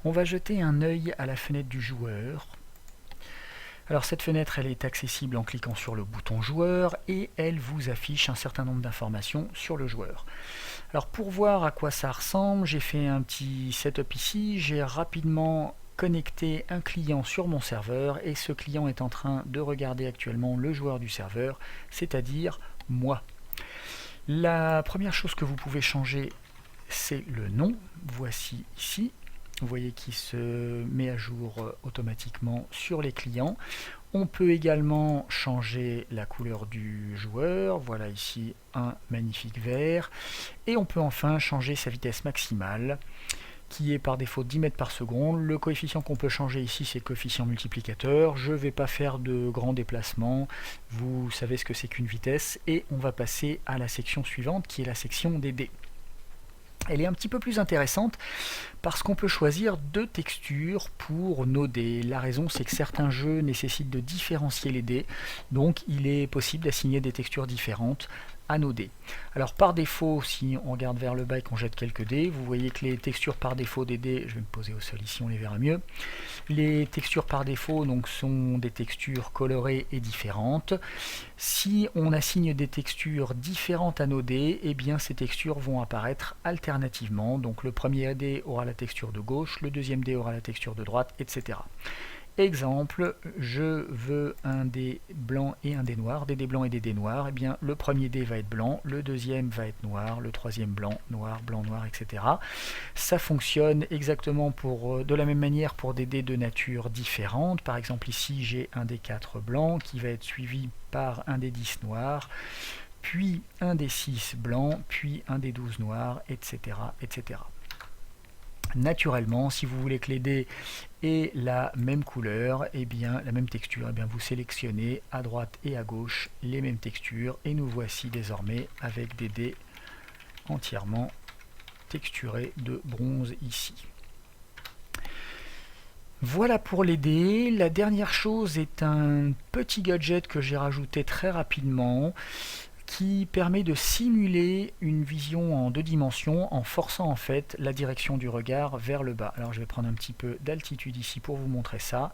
On va jeter un œil à la fenêtre du joueur. Alors cette fenêtre, elle est accessible en cliquant sur le bouton joueur et elle vous affiche un certain nombre d'informations sur le joueur. Alors pour voir à quoi ça ressemble, j'ai fait un petit setup ici, j'ai rapidement connecté un client sur mon serveur et ce client est en train de regarder actuellement le joueur du serveur, c'est-à-dire moi. La première chose que vous pouvez changer, c'est le nom. Voici ici. Vous voyez qu'il se met à jour automatiquement sur les clients. On peut également changer la couleur du joueur. Voilà ici un magnifique vert. Et on peut enfin changer sa vitesse maximale, qui est par défaut 10 mètres par seconde. Le coefficient qu'on peut changer ici, c'est le coefficient multiplicateur. Je ne vais pas faire de grands déplacements. Vous savez ce que c'est qu'une vitesse. Et on va passer à la section suivante, qui est la section des dés. Elle est un petit peu plus intéressante parce qu'on peut choisir deux textures pour nos dés. La raison, c'est que certains jeux nécessitent de différencier les dés, donc il est possible d'assigner des textures différentes à nos dés. Alors par défaut, si on regarde vers le bas et qu'on jette quelques dés, vous voyez que les textures par défaut des dés, je vais me poser au sol ici, on les verra mieux. Les textures par défaut donc, sont des textures colorées et différentes. Si on assigne des textures différentes à nos dés, eh bien ces textures vont apparaître alternativement. Donc le premier dé aura la texture de gauche, le deuxième dé aura la texture de droite, etc. Exemple, je veux un dé blanc et un dé noir, des dés blancs et des dés noirs, eh bien le premier dé va être blanc, le deuxième va être noir, le troisième blanc, noir, etc. Ça fonctionne exactement de la même manière pour des dés de nature différente. Par exemple ici j'ai un dé 4 blanc qui va être suivi par un dé 10 noir, puis un dé 6 blanc, puis un dé 12 noir, etc. etc. Naturellement, si vous voulez que les dés aient la même couleur, et bien la même texture, et bien vous sélectionnez à droite et à gauche les mêmes textures, et nous voici désormais avec des dés entièrement texturés de bronze ici. Voilà pour les dés. La dernière chose est un petit gadget que j'ai rajouté très rapidement, qui permet de simuler une vision en 2 dimensions en forçant en fait la direction du regard vers le bas. Alors je vais prendre un petit peu d'altitude ici pour vous montrer ça.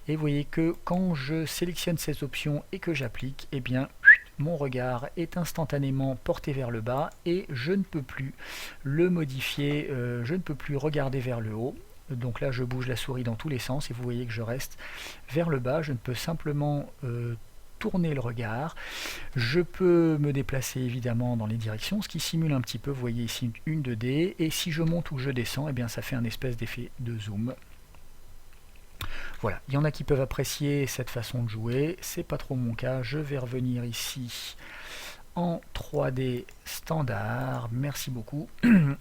Et vous voyez que quand je sélectionne ces options et que j'applique, eh bien mon regard est instantanément porté vers le bas et je ne peux plus le modifier, je ne peux plus regarder vers le haut. Donc là je bouge la souris dans tous les sens et vous voyez que je reste vers le bas. Je ne peux simplement tourner le regard. Je peux me déplacer évidemment dans les directions, ce qui simule un petit peu, vous voyez ici une 2D, et si je monte ou je descends, eh bien ça fait un espèce d'effet de zoom. Voilà, il y en a qui peuvent apprécier cette façon de jouer, c'est pas trop mon cas. Je vais revenir ici en 3D standard, merci beaucoup,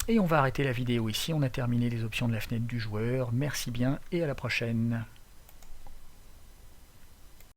et on va arrêter la vidéo ici. On a terminé les options de la fenêtre du joueur, merci bien et à la prochaine.